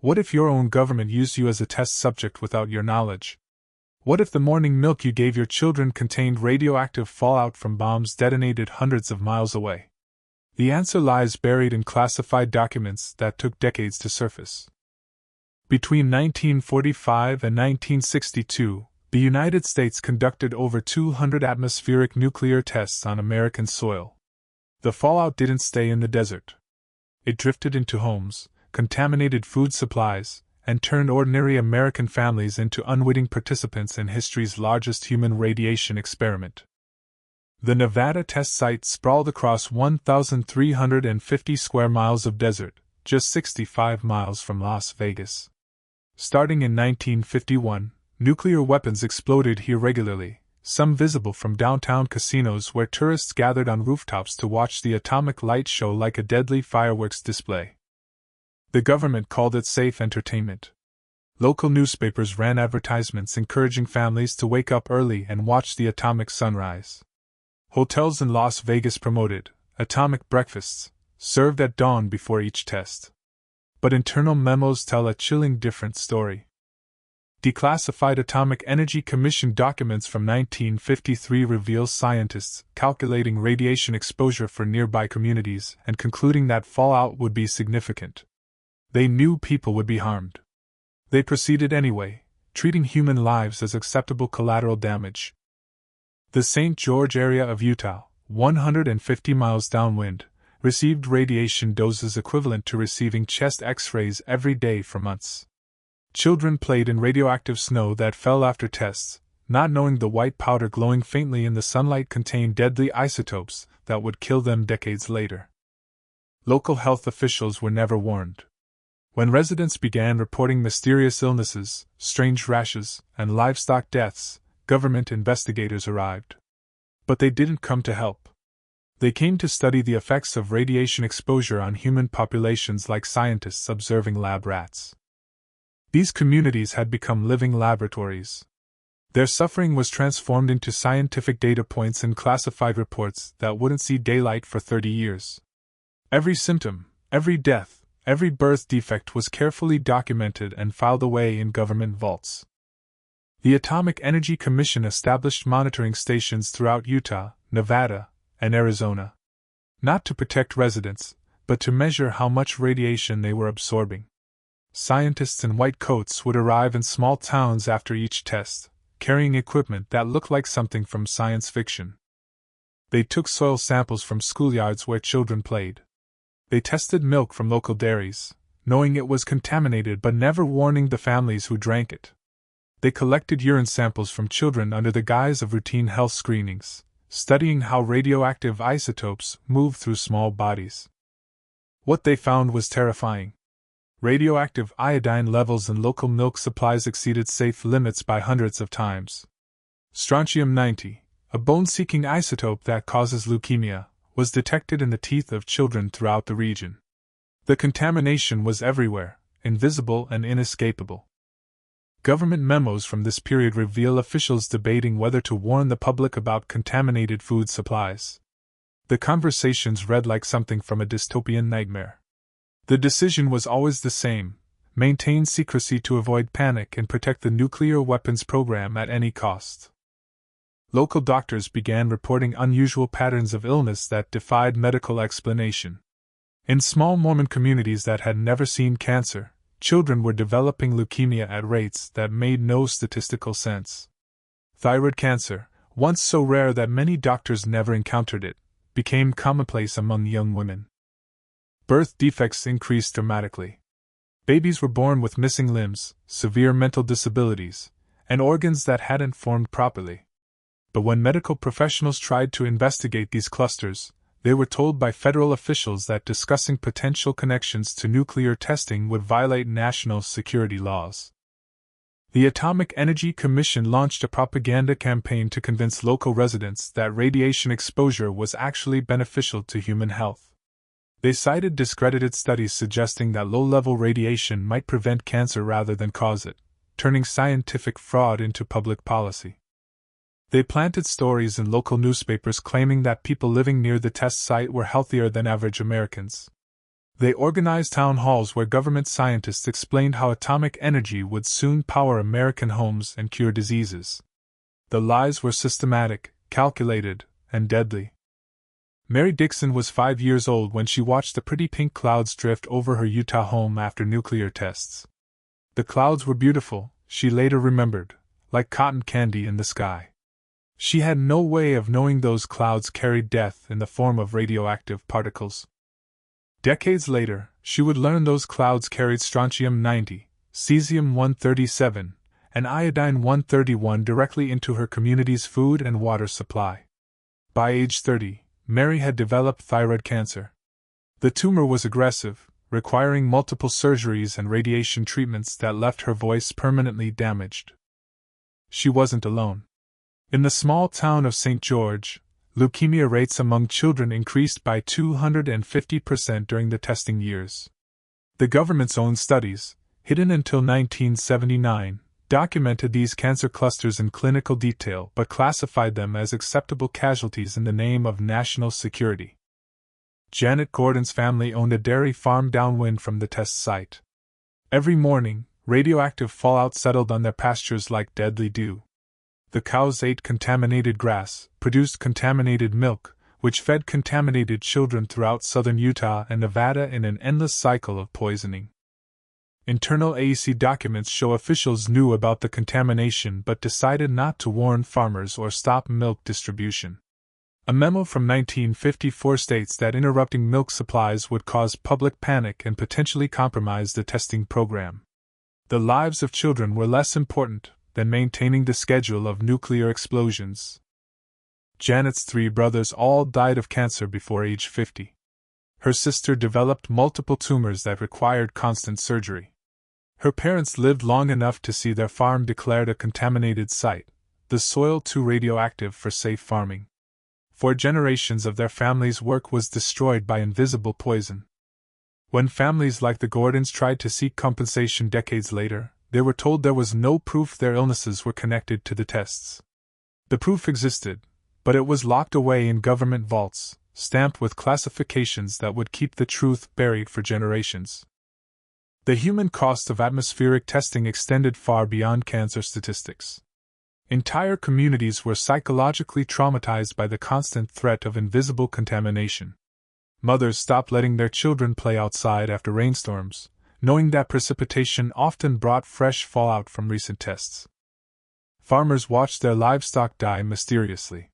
What if your own government used you as a test subject without your knowledge? What if the morning milk you gave your children contained radioactive fallout from bombs detonated hundreds of miles away? The answer lies buried in classified documents that took decades to surface. Between 1945 and 1962, the United States conducted over 200 atmospheric nuclear tests on American soil. The fallout didn't stay in the desert. It drifted into homes, contaminated food supplies, and turned ordinary American families into unwitting participants in history's largest human radiation experiment. The Nevada test site sprawled across 1,350 square miles of desert, just 65 miles from Las Vegas. Starting in 1951, nuclear weapons exploded here regularly, some visible from downtown casinos where tourists gathered on rooftops to watch the atomic light show like a deadly fireworks display. The government called it safe entertainment. Local newspapers ran advertisements encouraging families to wake up early and watch the atomic sunrise. Hotels in Las Vegas promoted atomic breakfasts, served at dawn before each test. But internal memos tell a chilling different story. Declassified Atomic Energy Commission documents from 1953 reveal scientists calculating radiation exposure for nearby communities and concluding that fallout would be significant. They knew people would be harmed. They proceeded anyway, treating human lives as acceptable collateral damage. The St. George area of Utah, 150 miles downwind, received radiation doses equivalent to receiving chest X-rays every day for months. Children played in radioactive snow that fell after tests, not knowing the white powder glowing faintly in the sunlight contained deadly isotopes that would kill them decades later. Local health officials were never warned. When residents began reporting mysterious illnesses, strange rashes, and livestock deaths, government investigators arrived. But they didn't come to help. They came to study the effects of radiation exposure on human populations like scientists observing lab rats. These communities had become living laboratories. Their suffering was transformed into scientific data points in classified reports that wouldn't see daylight for 30 years. Every symptom, every death, every birth defect was carefully documented and filed away in government vaults. The Atomic Energy Commission established monitoring stations throughout Utah, Nevada, and Arizona. Not to protect residents, but to measure how much radiation they were absorbing. Scientists in white coats would arrive in small towns after each test, carrying equipment that looked like something from science fiction. They took soil samples from schoolyards where children played. They tested milk from local dairies, knowing it was contaminated but never warning the families who drank it. They collected urine samples from children under the guise of routine health screenings, studying how radioactive isotopes move through small bodies. What they found was terrifying. Radioactive iodine levels in local milk supplies exceeded safe limits by hundreds of times. Strontium-90, a bone-seeking isotope that causes leukemia, was detected in the teeth of children throughout the region. The contamination was everywhere, invisible and inescapable. Government memos from this period reveal officials debating whether to warn the public about contaminated food supplies. The conversations read like something from a dystopian nightmare. The decision was always the same: maintain secrecy to avoid panic and protect the nuclear weapons program at any cost. Local doctors began reporting unusual patterns of illness that defied medical explanation. In small Mormon communities that had never seen cancer, children were developing leukemia at rates that made no statistical sense. Thyroid cancer, once so rare that many doctors never encountered it, became commonplace among young women. Birth defects increased dramatically. Babies were born with missing limbs, severe mental disabilities, and organs that hadn't formed properly. But when medical professionals tried to investigate these clusters, they were told by federal officials that discussing potential connections to nuclear testing would violate national security laws. The Atomic Energy Commission launched a propaganda campaign to convince local residents that radiation exposure was actually beneficial to human health. They cited discredited studies suggesting that low-level radiation might prevent cancer rather than cause it, turning scientific fraud into public policy. They planted stories in local newspapers claiming that people living near the test site were healthier than average Americans. They organized town halls where government scientists explained how atomic energy would soon power American homes and cure diseases. The lies were systematic, calculated, and deadly. Mary Dixon was 5 years old when she watched the pretty pink clouds drift over her Utah home after nuclear tests. The clouds were beautiful, she later remembered, like cotton candy in the sky. She had no way of knowing those clouds carried death in the form of radioactive particles. Decades later, she would learn those clouds carried strontium-90, cesium-137, and iodine-131 directly into her community's food and water supply. By age 30, Mary had developed thyroid cancer. The tumor was aggressive, requiring multiple surgeries and radiation treatments that left her voice permanently damaged. She wasn't alone. In the small town of St. George, leukemia rates among children increased by 250% during the testing years. The government's own studies, hidden until 1979, documented these cancer clusters in clinical detail but classified them as acceptable casualties in the name of national security. Janet Gordon's family owned a dairy farm downwind from the test site. Every morning, radioactive fallout settled on their pastures like deadly dew. The cows ate contaminated grass, produced contaminated milk, which fed contaminated children throughout southern Utah and Nevada in an endless cycle of poisoning. Internal AEC documents show officials knew about the contamination but decided not to warn farmers or stop milk distribution. A memo from 1954 states that interrupting milk supplies would cause public panic and potentially compromise the testing program. The lives of children were less important than maintaining the schedule of nuclear explosions. Janet's 3 brothers all died of cancer before age 50. Her sister developed multiple tumors that required constant surgery. Her parents lived long enough to see their farm declared a contaminated site, the soil too radioactive for safe farming. 4 generations of their family's work was destroyed by invisible poison. When families like the Gordons tried to seek compensation decades later, they were told there was no proof their illnesses were connected to the tests. The proof existed, but it was locked away in government vaults, stamped with classifications that would keep the truth buried for generations. The human cost of atmospheric testing extended far beyond cancer statistics. Entire communities were psychologically traumatized by the constant threat of invisible contamination. Mothers stopped letting their children play outside after rainstorms, knowing that precipitation often brought fresh fallout from recent tests. Farmers watched their livestock die mysteriously.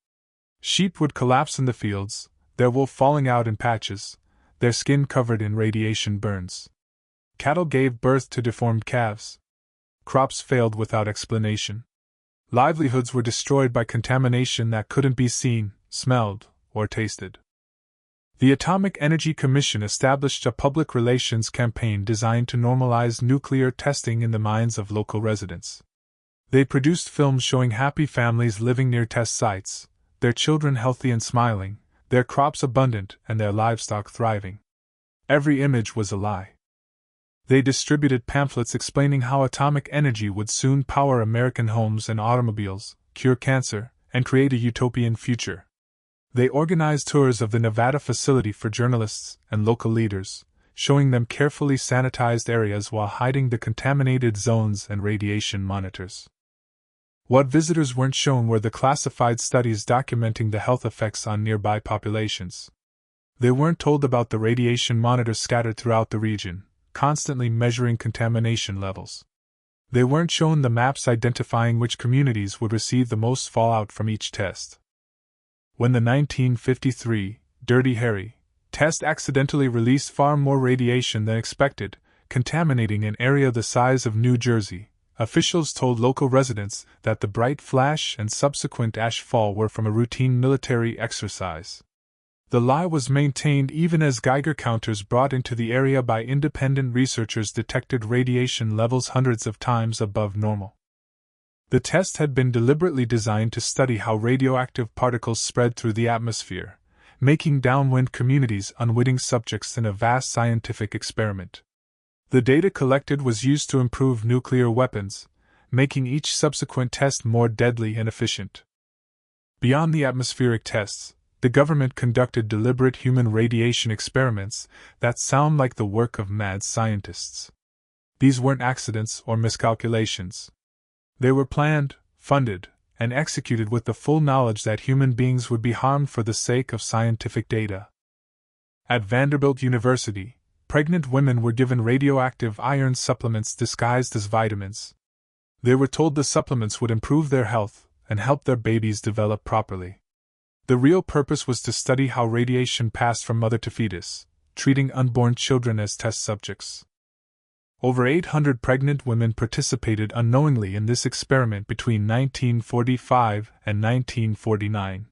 Sheep would collapse in the fields, their wool falling out in patches, their skin covered in radiation burns. Cattle gave birth to deformed calves. Crops failed without explanation. Livelihoods were destroyed by contamination that couldn't be seen, smelled, or tasted. The Atomic Energy Commission established a public relations campaign designed to normalize nuclear testing in the minds of local residents. They produced films showing happy families living near test sites, their children healthy and smiling, their crops abundant, and their livestock thriving. Every image was a lie. They distributed pamphlets explaining how atomic energy would soon power American homes and automobiles, cure cancer, and create a utopian future. They organized tours of the Nevada facility for journalists and local leaders, showing them carefully sanitized areas while hiding the contaminated zones and radiation monitors. What visitors weren't shown were the classified studies documenting the health effects on nearby populations. They weren't told about the radiation monitors scattered throughout the region, constantly measuring contamination levels. They weren't shown the maps identifying which communities would receive the most fallout from each test. When the 1953 Dirty Harry test accidentally released far more radiation than expected, contaminating an area the size of New Jersey, officials told local residents that the bright flash and subsequent ash fall were from a routine military exercise. The lie was maintained even as Geiger counters brought into the area by independent researchers detected radiation levels hundreds of times above normal. The test had been deliberately designed to study how radioactive particles spread through the atmosphere, making downwind communities unwitting subjects in a vast scientific experiment. The data collected was used to improve nuclear weapons, making each subsequent test more deadly and efficient. Beyond the atmospheric tests, the government conducted deliberate human radiation experiments that sound like the work of mad scientists. These weren't accidents or miscalculations. They were planned, funded, and executed with the full knowledge that human beings would be harmed for the sake of scientific data. At Vanderbilt University, pregnant women were given radioactive iron supplements disguised as vitamins. They were told the supplements would improve their health and help their babies develop properly. The real purpose was to study how radiation passed from mother to fetus, treating unborn children as test subjects. Over 800 pregnant women participated unknowingly in this experiment between 1945 and 1949.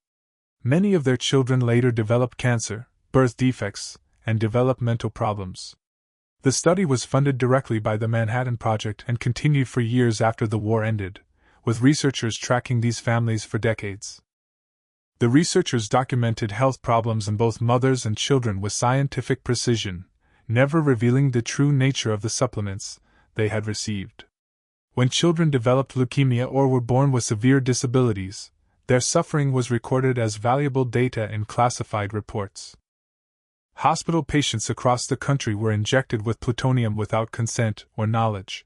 Many of their children later developed cancer, birth defects, and developmental problems. The study was funded directly by the Manhattan Project and continued for years after the war ended, with researchers tracking these families for decades. The researchers documented health problems in both mothers and children with scientific precision, never revealing the true nature of the supplements they had received. When children developed leukemia or were born with severe disabilities, their suffering was recorded as valuable data in classified reports. Hospital patients across the country were injected with plutonium without consent or knowledge.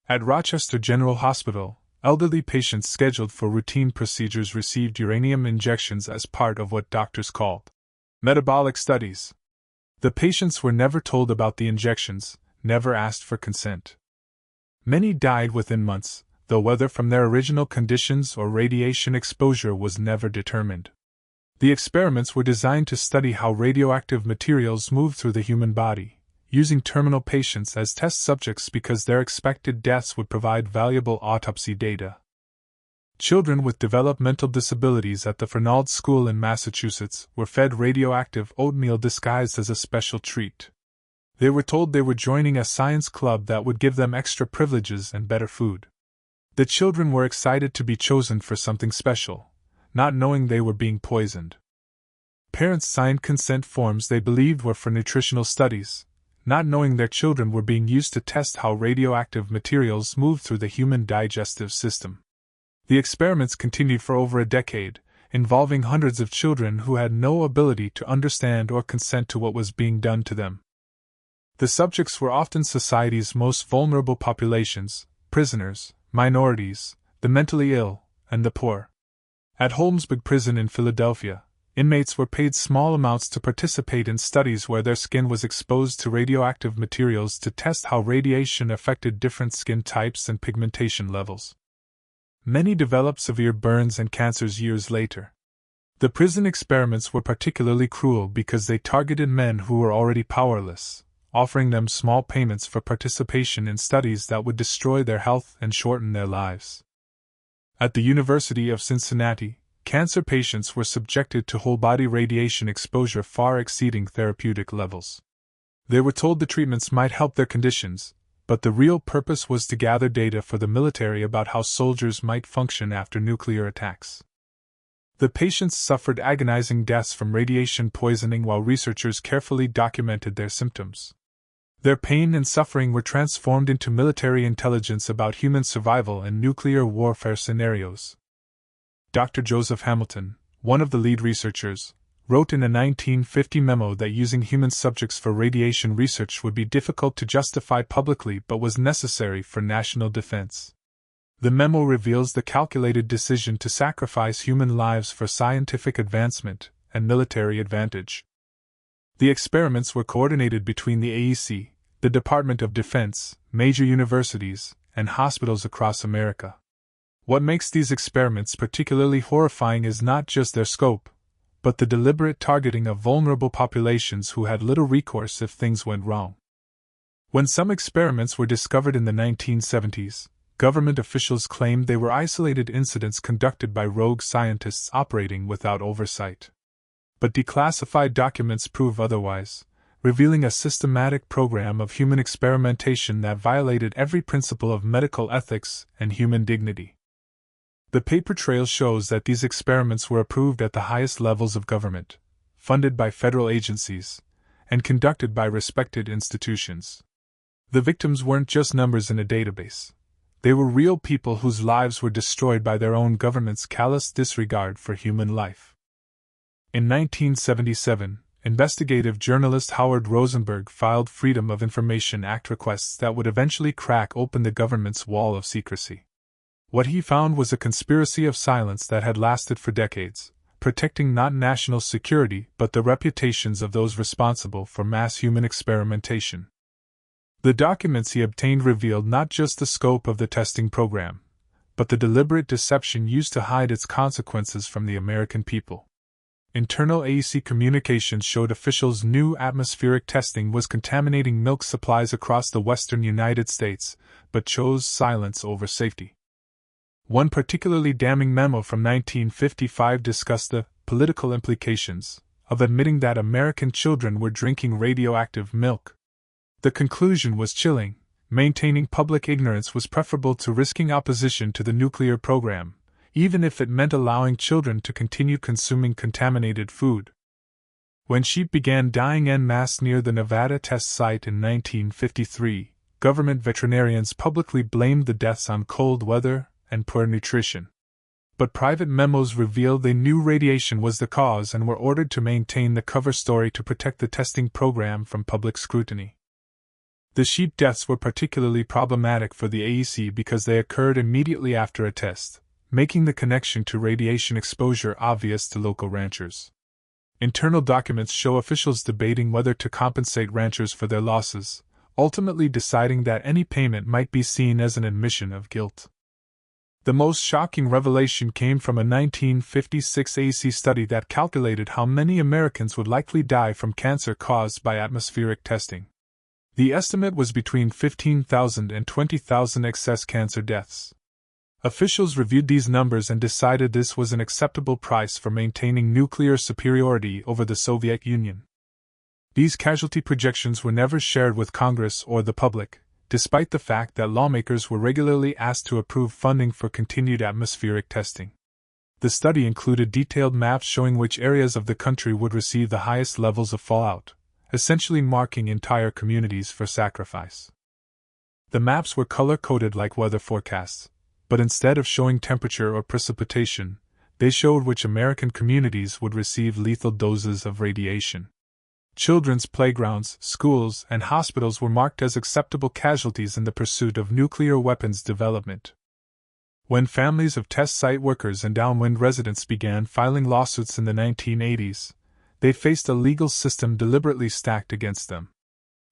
At Rochester General Hospital, elderly patients scheduled for routine procedures received uranium injections as part of what doctors called metabolic studies. The patients were never told about the injections, never asked for consent. Many died within months, though whether from their original conditions or radiation exposure was never determined. The experiments were designed to study how radioactive materials move through the human body, using terminal patients as test subjects because their expected deaths would provide valuable autopsy data. Children with developmental disabilities at the Fernald School in Massachusetts were fed radioactive oatmeal disguised as a special treat. They were told they were joining a science club that would give them extra privileges and better food. The children were excited to be chosen for something special, not knowing they were being poisoned. Parents signed consent forms they believed were for nutritional studies, not knowing their children were being used to test how radioactive materials move through the human digestive system. The experiments continued for over a decade, involving hundreds of children who had no ability to understand or consent to what was being done to them. The subjects were often society's most vulnerable populations: prisoners, minorities, the mentally ill, and the poor. At Holmesburg Prison in Philadelphia, inmates were paid small amounts to participate in studies where their skin was exposed to radioactive materials to test how radiation affected different skin types and pigmentation levels. Many developed severe burns and cancers years later. The prison experiments were particularly cruel because they targeted men who were already powerless, offering them small payments for participation in studies that would destroy their health and shorten their lives. At the University of Cincinnati, cancer patients were subjected to whole-body radiation exposure far exceeding therapeutic levels. They were told the treatments might help their conditions, but the real purpose was to gather data for the military about how soldiers might function after nuclear attacks. The patients suffered agonizing deaths from radiation poisoning while researchers carefully documented their symptoms. Their pain and suffering were transformed into military intelligence about human survival in nuclear warfare scenarios. Dr. Joseph Hamilton, one of the lead researchers, wrote in a 1950 memo that using human subjects for radiation research would be difficult to justify publicly but was necessary for national defense. The memo reveals the calculated decision to sacrifice human lives for scientific advancement and military advantage. The experiments were coordinated between the AEC, the Department of Defense, major universities, and hospitals across America. What makes these experiments particularly horrifying is not just their scope, but the deliberate targeting of vulnerable populations who had little recourse if things went wrong. When some experiments were discovered in the 1970s, government officials claimed they were isolated incidents conducted by rogue scientists operating without oversight. But declassified documents prove otherwise, revealing a systematic program of human experimentation that violated every principle of medical ethics and human dignity. The paper trail shows that these experiments were approved at the highest levels of government, funded by federal agencies, and conducted by respected institutions. The victims weren't just numbers in a database. They were real people whose lives were destroyed by their own government's callous disregard for human life. In 1977, investigative journalist Howard Rosenberg filed Freedom of Information Act requests that would eventually crack open the government's wall of secrecy. What he found was a conspiracy of silence that had lasted for decades, protecting not national security but the reputations of those responsible for mass human experimentation. The documents he obtained revealed not just the scope of the testing program, but the deliberate deception used to hide its consequences from the American people. Internal AEC communications showed officials knew atmospheric testing was contaminating milk supplies across the western United States, but chose silence over safety. One particularly damning memo from 1955 discussed the political implications of admitting that American children were drinking radioactive milk. The conclusion was chilling: maintaining public ignorance was preferable to risking opposition to the nuclear program, even if it meant allowing children to continue consuming contaminated food. When sheep began dying en masse near the Nevada test site in 1953, government veterinarians publicly blamed the deaths on cold weather and poor nutrition. But private memos revealed they knew radiation was the cause and were ordered to maintain the cover story to protect the testing program from public scrutiny. The sheep deaths were particularly problematic for the AEC because they occurred immediately after a test, making the connection to radiation exposure obvious to local ranchers. Internal documents show officials debating whether to compensate ranchers for their losses, ultimately deciding that any payment might be seen as an admission of guilt. The most shocking revelation came from a 1956 AEC study that calculated how many Americans would likely die from cancer caused by atmospheric testing. The estimate was between 15,000 and 20,000 excess cancer deaths. Officials reviewed these numbers and decided this was an acceptable price for maintaining nuclear superiority over the Soviet Union. These casualty projections were never shared with Congress or the public, despite the fact that lawmakers were regularly asked to approve funding for continued atmospheric testing. The study included detailed maps showing which areas of the country would receive the highest levels of fallout, essentially marking entire communities for sacrifice. The maps were color-coded like weather forecasts, but instead of showing temperature or precipitation, they showed which American communities would receive lethal doses of radiation. Children's playgrounds, schools, and hospitals were marked as acceptable casualties in the pursuit of nuclear weapons development. When families of test site workers and downwind residents began filing lawsuits in the 1980s, they faced a legal system deliberately stacked against them.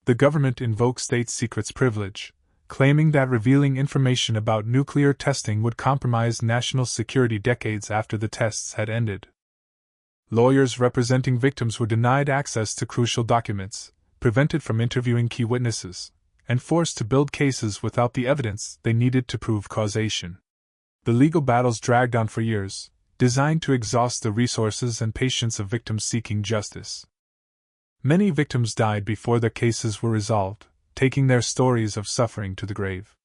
The government invoked state secrets privilege, claiming that revealing information about nuclear testing would compromise national security decades after the tests had ended. Lawyers representing victims were denied access to crucial documents, prevented from interviewing key witnesses, and forced to build cases without the evidence they needed to prove causation. The legal battles dragged on for years, designed to exhaust the resources and patience of victims seeking justice. Many victims died before their cases were resolved, taking their stories of suffering to the grave.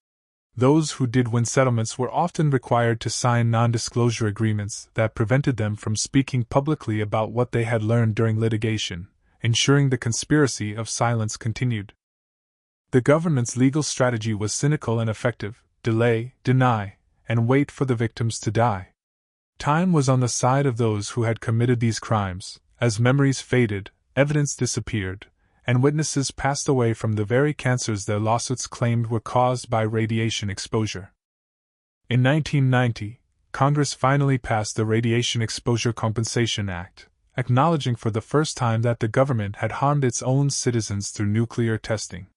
Those who did win settlements were often required to sign non-disclosure agreements that prevented them from speaking publicly about what they had learned during litigation, ensuring the conspiracy of silence continued. The government's legal strategy was cynical and effective: delay, deny, and wait for the victims to die. Time was on the side of those who had committed these crimes. As memories faded, evidence disappeared, and witnesses passed away from the very cancers their lawsuits claimed were caused by radiation exposure. In 1990, Congress finally passed the Radiation Exposure Compensation Act, acknowledging for the first time that the government had harmed its own citizens through nuclear testing.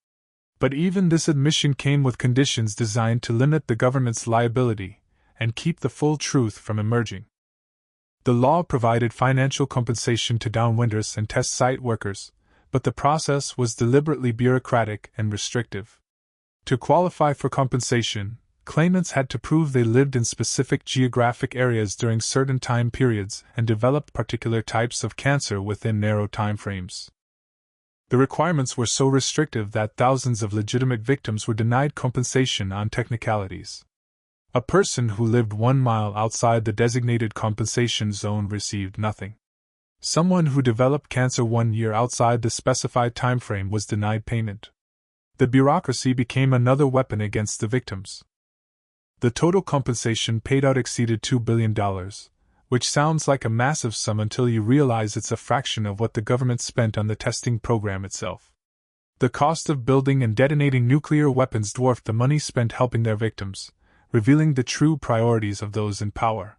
But even this admission came with conditions designed to limit the government's liability and keep the full truth from emerging. The law provided financial compensation to downwinders and test site workers, but the process was deliberately bureaucratic and restrictive. To qualify for compensation, claimants had to prove they lived in specific geographic areas during certain time periods and developed particular types of cancer within narrow time frames. The requirements were so restrictive that thousands of legitimate victims were denied compensation on technicalities. A person who lived 1 mile outside the designated compensation zone received nothing. Someone who developed cancer 1 year outside the specified timeframe was denied payment. The bureaucracy became another weapon against the victims. The total compensation paid out exceeded $2 billion, which sounds like a massive sum until you realize it's a fraction of what the government spent on the testing program itself. The cost of building and detonating nuclear weapons dwarfed the money spent helping their victims, revealing the true priorities of those in power.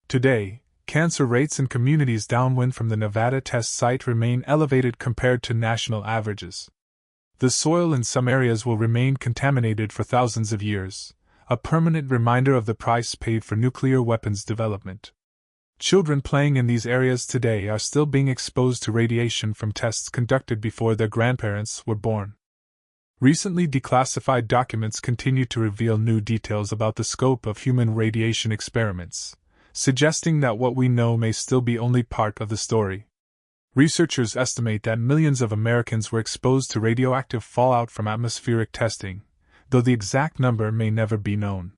Today, cancer rates in communities downwind from the Nevada test site remain elevated compared to national averages. The soil in some areas will remain contaminated for thousands of years, a permanent reminder of the price paid for nuclear weapons development. Children playing in these areas today are still being exposed to radiation from tests conducted before their grandparents were born. Recently declassified documents continue to reveal new details about the scope of human radiation experiments, suggesting that what we know may still be only part of the story. Researchers estimate that millions of Americans were exposed to radioactive fallout from atmospheric testing, though the exact number may never be known.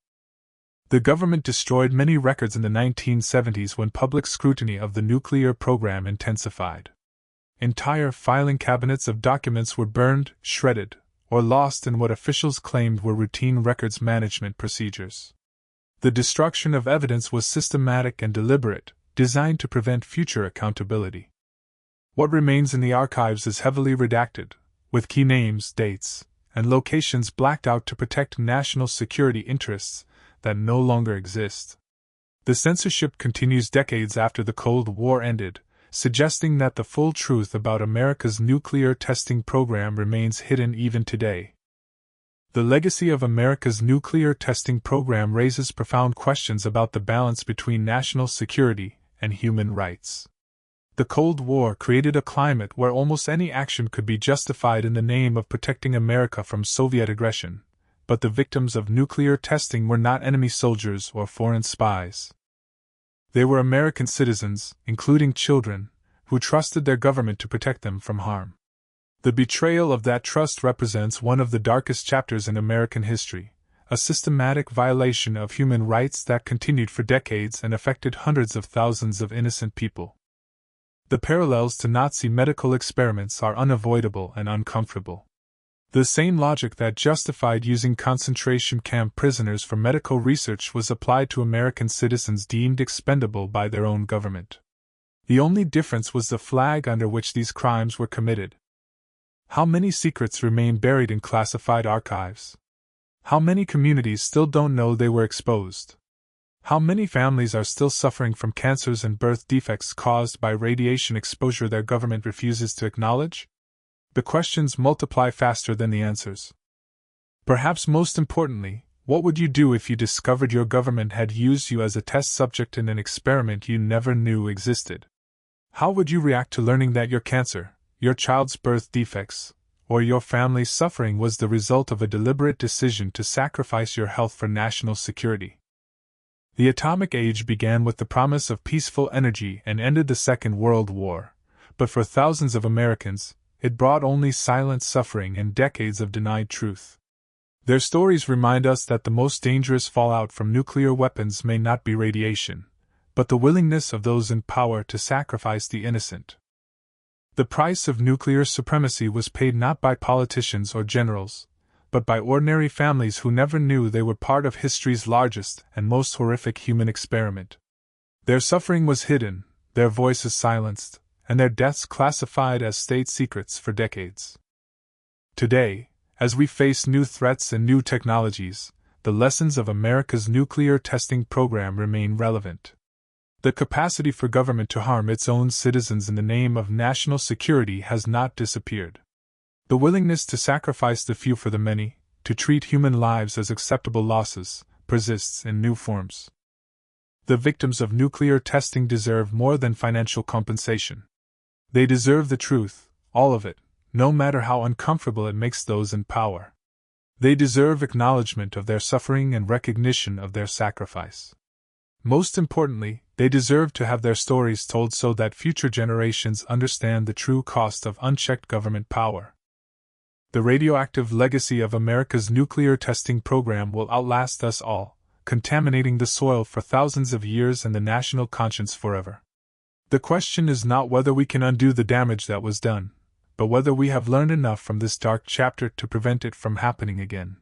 The government destroyed many records in the 1970s when public scrutiny of the nuclear program intensified. Entire filing cabinets of documents were burned, shredded, or lost in what officials claimed were routine records management procedures. The destruction of evidence was systematic and deliberate, designed to prevent future accountability. What remains in the archives is heavily redacted, with key names, dates, and locations blacked out to protect national security interests that no longer exist. The censorship continues decades after the Cold War ended, suggesting that the full truth about America's nuclear testing program remains hidden even today. The legacy of America's nuclear testing program raises profound questions about the balance between national security and human rights. The Cold War created a climate where almost any action could be justified in the name of protecting America from Soviet aggression, but the victims of nuclear testing were not enemy soldiers or foreign spies. They were American citizens, including children, who trusted their government to protect them from harm. The betrayal of that trust represents one of the darkest chapters in American history, a systematic violation of human rights that continued for decades and affected hundreds of thousands of innocent people. The parallels to Nazi medical experiments are unavoidable and uncomfortable. The same logic that justified using concentration camp prisoners for medical research was applied to American citizens deemed expendable by their own government. The only difference was the flag under which these crimes were committed. How many secrets remain buried in classified archives? How many communities still don't know they were exposed? How many families are still suffering from cancers and birth defects caused by radiation exposure their government refuses to acknowledge? The questions multiply faster than the answers. Perhaps most importantly, what would you do if you discovered your government had used you as a test subject in an experiment you never knew existed? How would you react to learning that your cancer, your child's birth defects, or your family's suffering was the result of a deliberate decision to sacrifice your health for national security? The atomic age began with the promise of peaceful energy and ended the Second World War, but for thousands of Americans, it brought only silent suffering and decades of denied truth. Their stories remind us that the most dangerous fallout from nuclear weapons may not be radiation, but the willingness of those in power to sacrifice the innocent. The price of nuclear supremacy was paid not by politicians or generals, but by ordinary families who never knew they were part of history's largest and most horrific human experiment. Their suffering was hidden, their voices silenced, and their deaths classified as state secrets for decades. Today, as we face new threats and new technologies, the lessons of America's nuclear testing program remain relevant. The capacity for government to harm its own citizens in the name of national security has not disappeared. The willingness to sacrifice the few for the many, to treat human lives as acceptable losses, persists in new forms. The victims of nuclear testing deserve more than financial compensation. They deserve the truth, all of it, no matter how uncomfortable it makes those in power. They deserve acknowledgement of their suffering and recognition of their sacrifice. Most importantly, they deserve to have their stories told so that future generations understand the true cost of unchecked government power. The radioactive legacy of America's nuclear testing program will outlast us all, contaminating the soil for thousands of years and the national conscience forever. The question is not whether we can undo the damage that was done, but whether we have learned enough from this dark chapter to prevent it from happening again.